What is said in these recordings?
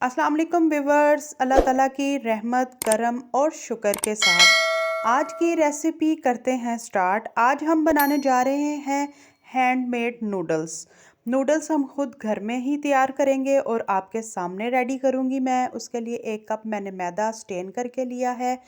अस्सलाम वालेकुम व्यूवर्स, अल्लाह ताला की रहमत करम और शुक्र के साथ आज की रेसिपी करते हैं स्टार्ट। आज हम बनाने जा रहे हैं हैंडमेड नूडल्स। नूडल्स हम खुद घर में ही तैयार करेंगे और आपके सामने रेडी करूंगी मैं। उसके लिए 1 कप मैंने मैदा स्टेन करके लिया है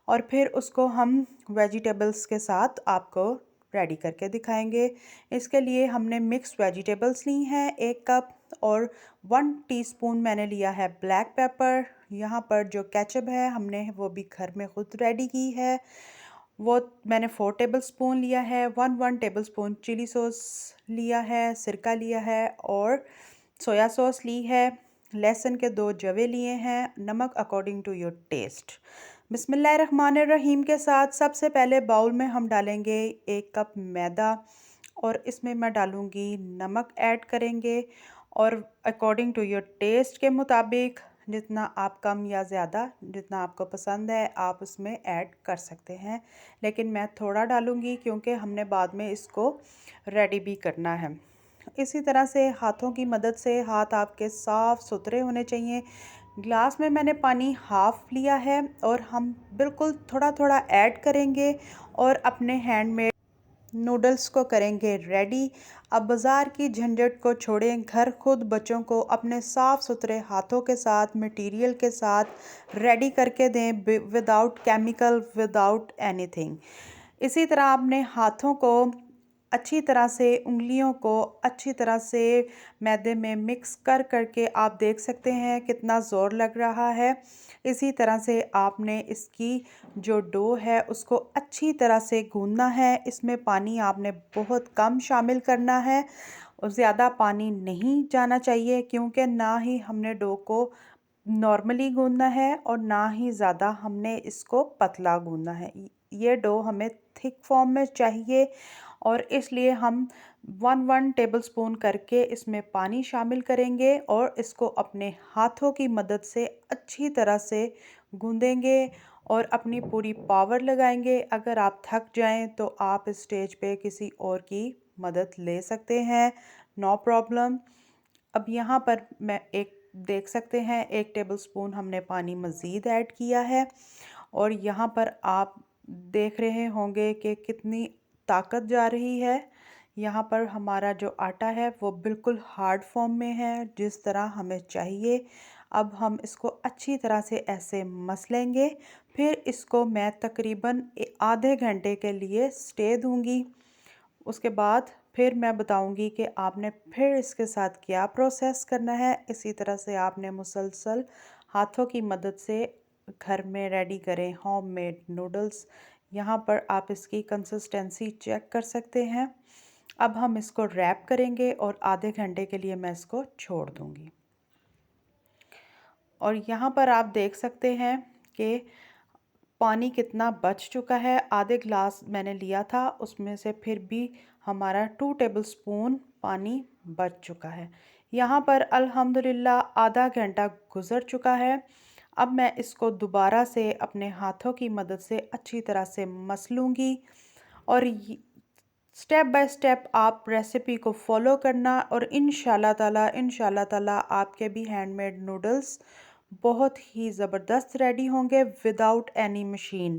और फिर उसको हम वेजिटेबल्स के साथ आपको रेडी करके दिखाएंगे। इसके लिए हमने मिक्स वेजिटेबल्स ली हैं 1 कप और 1 टीस्पून मैंने लिया है ब्लैक पेपर। यहाँ पर जो केचप है हमने वो भी घर में खुद रेडी की है, वो मैंने 4 टेबलस्पून लिया है। 1 टेबलस्पून चिली सॉस लिया है, सिरका लिया है और सोया सॉस ली है। लहसुन के 2 जवे लिए हैं, नमक अकॉर्डिंग टू योर टेस्ट। बिस्मिल्लाहिर्रहमानिर्रहीम के साथ सबसे पहले बाउल में हम डालेंगे 1 कप मैदा और इसमें मैं डालूंगी नमक ऐड करेंगे और अकॉर्डिंग टू योर टेस्ट के मुताबिक जितना आप कम या ज़्यादा जितना आपको पसंद है आप उसमें ऐड कर सकते हैं, लेकिन मैं थोड़ा डालूंगी क्योंकि हमने बाद में इसको रेडी भी करना है। इसी तरह से हाथों की मदद से हाथ आपके साफ़ सुथरे होने चाहिए। ग्लास में मैंने पानी हाफ़ लिया है और हम बिल्कुल थोड़ा थोड़ा ऐड करेंगे और अपने हैंडमेड नूडल्स को करेंगे रेडी। अब बाज़ार की झंझट को छोड़ें, घर खुद बच्चों को अपने साफ़ सुथरे हाथों के साथ मटेरियल के साथ रेडी करके दें, विदाउट केमिकल, विदाउट एनीथिंग। इसी तरह अपने हाथों को अच्छी तरह से, उंगलियों को अच्छी तरह से मैदे में मिक्स करके आप देख सकते हैं कितना ज़ोर लग रहा है। इसी तरह से आपने इसकी जो डो है उसको अच्छी तरह से गूंदना है। इसमें पानी आपने बहुत कम शामिल करना है और ज़्यादा पानी नहीं जाना चाहिए क्योंकि ना ही हमने डो को नॉर्मली गूंदना है और ना ही ज़्यादा हमने इसको पतला गूंदना है। ये डो हमें थिक फॉर्म में चाहिए और इसलिए हम 1 टेबलस्पून करके इसमें पानी शामिल करेंगे और इसको अपने हाथों की मदद से अच्छी तरह से गूंदेंगे और अपनी पूरी पावर लगाएंगे। अगर आप थक जाएं तो आप इस स्टेज पे किसी और की मदद ले सकते हैं, नो प्रॉब्लम। अब यहाँ पर मैं देख सकते हैं 1 टेबलस्पून हमने पानी मज़ीद ऐड किया है और यहाँ पर आप देख रहे होंगे कि कितनी ताकत जा रही है। यहाँ पर हमारा जो आटा है वो बिल्कुल हार्ड फॉर्म में है, जिस तरह हमें चाहिए। अब हम इसको अच्छी तरह से ऐसे मसलेंगे, फिर इसको मैं तकरीबन आधे घंटे के लिए स्टे दूंगी। उसके बाद फिर मैं बताऊंगी कि आपने फिर इसके साथ क्या प्रोसेस करना है। इसी तरह से आपने मुसलसल हाथों की मदद से घर में रेडी करें होममेड नूडल्स। यहाँ पर आप इसकी कंसिस्टेंसी चेक कर सकते हैं। अब हम इसको रैप करेंगे और आधे घंटे के लिए मैं इसको छोड़ दूँगी। और यहाँ पर आप देख सकते हैं कि पानी कितना बच चुका है। आधे ग्लास मैंने लिया था, उसमें से फिर भी हमारा 2 टेबलस्पून पानी बच चुका है। यहाँ पर अल्हम्दुलिल्लाह आधा घंटा गुज़र चुका है। अब मैं इसको दोबारा से अपने हाथों की मदद से अच्छी तरह से मसलूँगी और स्टेप बाय स्टेप आप रेसिपी को फॉलो करना और इंशाल्लाह ताला आपके भी हैंडमेड नूडल्स बहुत ही ज़बरदस्त रेडी होंगे विदाउट एनी मशीन,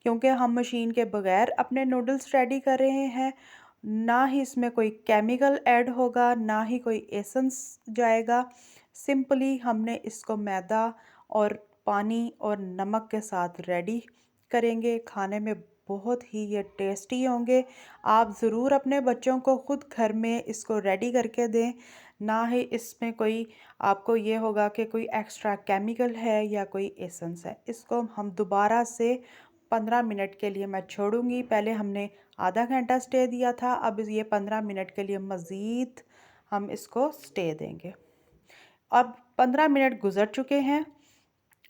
क्योंकि हम मशीन के बगैर अपने नूडल्स रेडी कर रहे हैं। ना ही इसमें कोई केमिकल ऐड होगा, ना ही कोई एसेंस जाएगा। सिंपली हमने इसको मैदा और पानी और नमक के साथ रेडी करेंगे। खाने में बहुत ही ये टेस्टी होंगे। आप ज़रूर अपने बच्चों को खुद घर में इसको रेडी करके दें। ना ही इसमें कोई आपको ये होगा कि कोई एक्स्ट्रा केमिकल है या कोई एसेंस है। इसको हम दोबारा से 15 मिनट के लिए मैं छोड़ूंगी। पहले हमने आधा घंटा स्टे दिया था, अब ये 15 मिनट के लिए मज़ीद हम इसको स्टे देंगे। अब 15 मिनट गुज़र चुके हैं।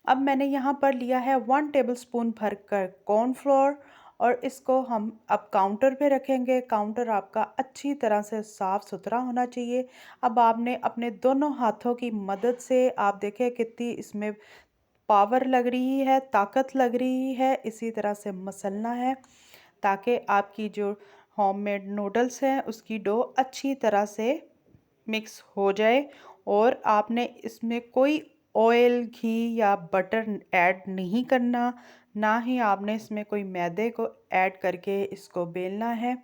अब मैंने यहाँ पर लिया है 1 टेबलस्पून भरकर कॉर्नफ्लोर और इसको हम अब काउंटर पे रखेंगे। काउंटर आपका अच्छी तरह से साफ़ सुथरा होना चाहिए। अब आपने अपने दोनों हाथों की मदद से आप देखें कितनी इसमें पावर लग रही है, ताकत लग रही है। इसी तरह से मसलना है ताकि आपकी जो होममेड नूडल्स हैं उसकी डो अच्छी तरह से मिक्स हो जाए और आपने इसमें कोई ऑयल, घी या बटर ऐड नहीं करना, ना ही आपने इसमें कोई मैदे को ऐड करके इसको बेलना है।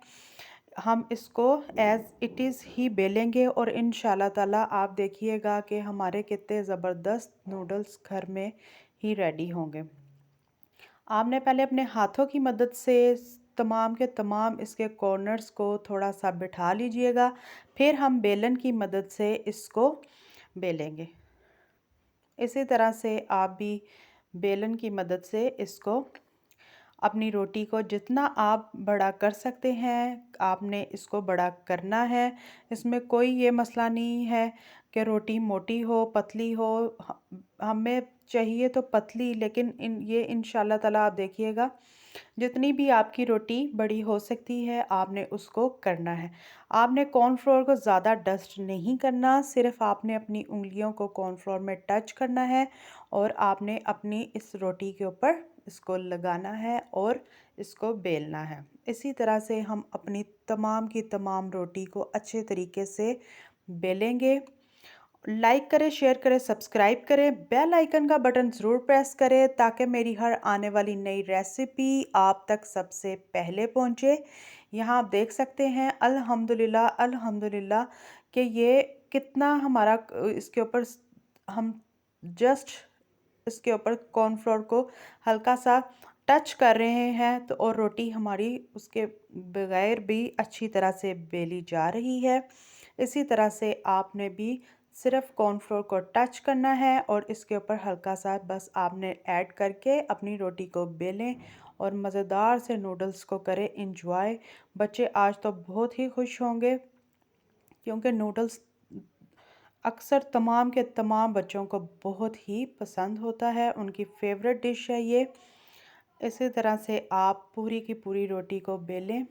हम इसको एज़ इट इज़ ही बेलेंगे और इंशाल्लाह ताला आप देखिएगा कि हमारे कितने ज़बरदस्त नूडल्स घर में ही रेडी होंगे। आपने पहले अपने हाथों की मदद से तमाम के तमाम इसके कॉर्नर्स को थोड़ा सा बिठा लीजिएगा, फिर हम बेलन की मदद से इसको बेलेंगे। इसी तरह से आप भी बेलन की मदद से इसको अपनी रोटी को जितना आप बड़ा कर सकते हैं आपने इसको बड़ा करना है। इसमें कोई ये मसला नहीं है कि रोटी मोटी हो पतली हो, हमें चाहिए तो पतली, लेकिन ये इंशाल्लाह ताला आप देखिएगा जितनी भी आपकी रोटी बड़ी हो सकती है आपने उसको करना है। आपने कॉर्नफ्लोर को ज़्यादा डस्ट नहीं करना, सिर्फ आपने अपनी उंगलियों को कॉर्नफ्लोर में टच करना है और आपने अपनी इस रोटी के ऊपर इसको लगाना है और इसको बेलना है। इसी तरह से हम अपनी तमाम की तमाम रोटी को अच्छे तरीके से बेलेंगे। लाइक करें, शेयर करें, सब्सक्राइब करें, बेल आइकन का बटन ज़रूर प्रेस करें ताकि मेरी हर आने वाली नई रेसिपी आप तक सबसे पहले पहुंचे। यहाँ आप देख सकते हैं अल्हम्दुलिल्लाह अल्हम्दुलिल्लाह कि ये कितना हमारा इसके ऊपर हम जस्ट इसके ऊपर कॉर्नफ्लोर को हल्का सा टच कर रहे हैं तो और रोटी हमारी उसके बगैर भी अच्छी तरह से बेली जा रही है। इसी तरह से आपने भी सिर्फ कॉर्नफ्लोर को टच करना है और इसके ऊपर हल्का सा बस आपने ऐड करके अपनी रोटी को बेलें और मज़ेदार से नूडल्स को करें इंजॉय। बच्चे आज तो बहुत ही खुश होंगे क्योंकि नूडल्स अक्सर तमाम के तमाम बच्चों को बहुत ही पसंद होता है, उनकी फेवरेट डिश है ये। इसी तरह से आप पूरी की पूरी रोटी को बेलें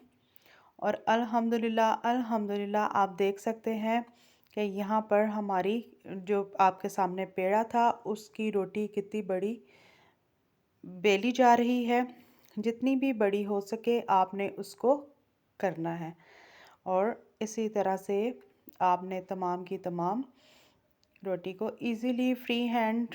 और अल्हम्दुलिल्लाह अल्हम्दुलिल्लाह आप देख सकते हैं कि यहाँ पर हमारी जो आपके सामने पेड़ा था उसकी रोटी कितनी बड़ी बेली जा रही है। जितनी भी बड़ी हो सके आपने उसको करना है और इसी तरह से आपने तमाम की तमाम रोटी को इजीली फ्री हैंड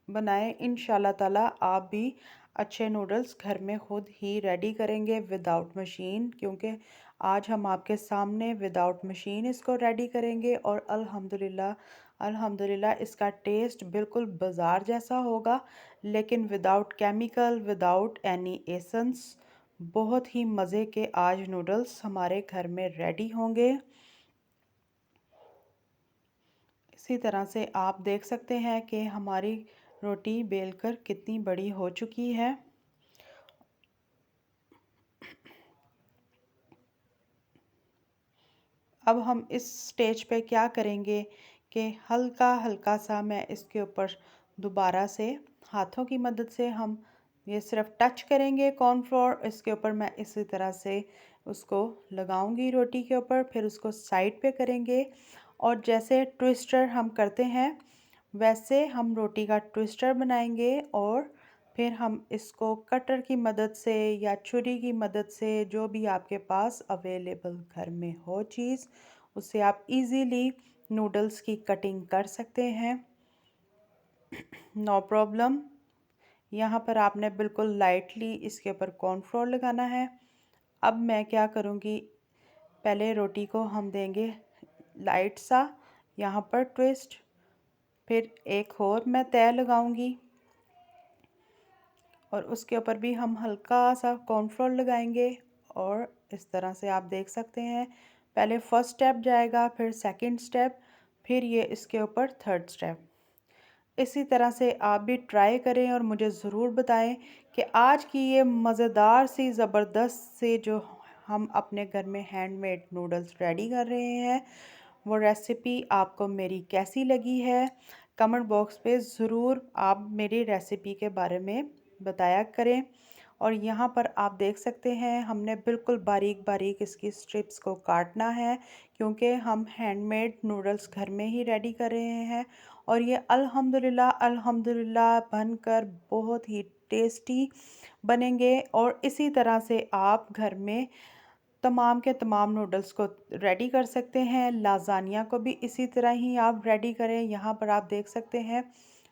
बनाएं। इंशाल्लाह ताला आप भी अच्छे नूडल्स घर में खुद ही रेडी करेंगे विदाउट मशीन, क्योंकि आज हम आपके सामने विदाउट मशीन इसको रेडी करेंगे और अल्हम्दुलिल्लाह अल्हम्दुलिल्लाह इसका टेस्ट बिल्कुल बाज़ार जैसा होगा, लेकिन without chemical without any essence बहुत ही मज़े के आज नूडल्स हमारे घर में रेडी होंगे। इसी तरह से आप देख सकते हैं कि हमारी रोटी बेलकर कितनी बड़ी हो चुकी है। अब हम इस स्टेज पे क्या करेंगे कि हल्का हल्का सा मैं इसके ऊपर दोबारा से हाथों की मदद से हम ये सिर्फ टच करेंगे कॉर्नफ्लोर, इसके ऊपर मैं इसी तरह से उसको लगाऊंगी रोटी के ऊपर, फिर उसको साइड पे करेंगे और जैसे ट्विस्टर हम करते हैं वैसे हम रोटी का ट्विस्टर बनाएंगे और फिर हम इसको कटर की मदद से या छुरी की मदद से जो भी आपके पास अवेलेबल घर में हो चीज़ उससे आप इजीली नूडल्स की कटिंग कर सकते हैं, नो प्रॉब्लम। यहाँ पर आपने बिल्कुल लाइटली इसके ऊपर कॉर्नफ्लोर लगाना है। अब मैं क्या करूँगी, पहले रोटी को हम देंगे लाइट सा यहाँ पर ट्विस्ट, फिर एक और मैं तय लगाऊंगी और उसके ऊपर भी हम हल्का सा कॉर्नफ्लोर लगाएंगे और इस तरह से आप देख सकते हैं पहले फर्स्ट स्टेप जाएगा, फिर सेकंड स्टेप, फिर ये इसके ऊपर थर्ड स्टेप। इसी तरह से आप भी ट्राई करें और मुझे ज़रूर बताएं कि आज की ये मज़ेदार सी ज़बरदस्त से जो हम अपने घर में हैंडमेड नूडल्स रेडी कर रहे हैं वो रेसिपी आपको मेरी कैसी लगी है। कमेंट बॉक्स पे ज़रूर आप मेरी रेसिपी के बारे में बताया करें। और यहाँ पर आप देख सकते हैं हमने बिल्कुल बारीक बारीक इसकी स्ट्रिप्स को काटना है क्योंकि हम हैंडमेड नूडल्स घर में ही रेडी कर रहे हैं और ये अल्हम्दुलिल्लाह अल्हम्दुलिल्लाह बनकर बहुत ही टेस्टी बनेंगे। और इसी तरह से आप घर में तमाम के तमाम नूडल्स को रेडी कर सकते हैं। लाजानिया को भी इसी तरह ही आप रेडी करें। यहाँ पर आप देख सकते हैं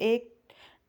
1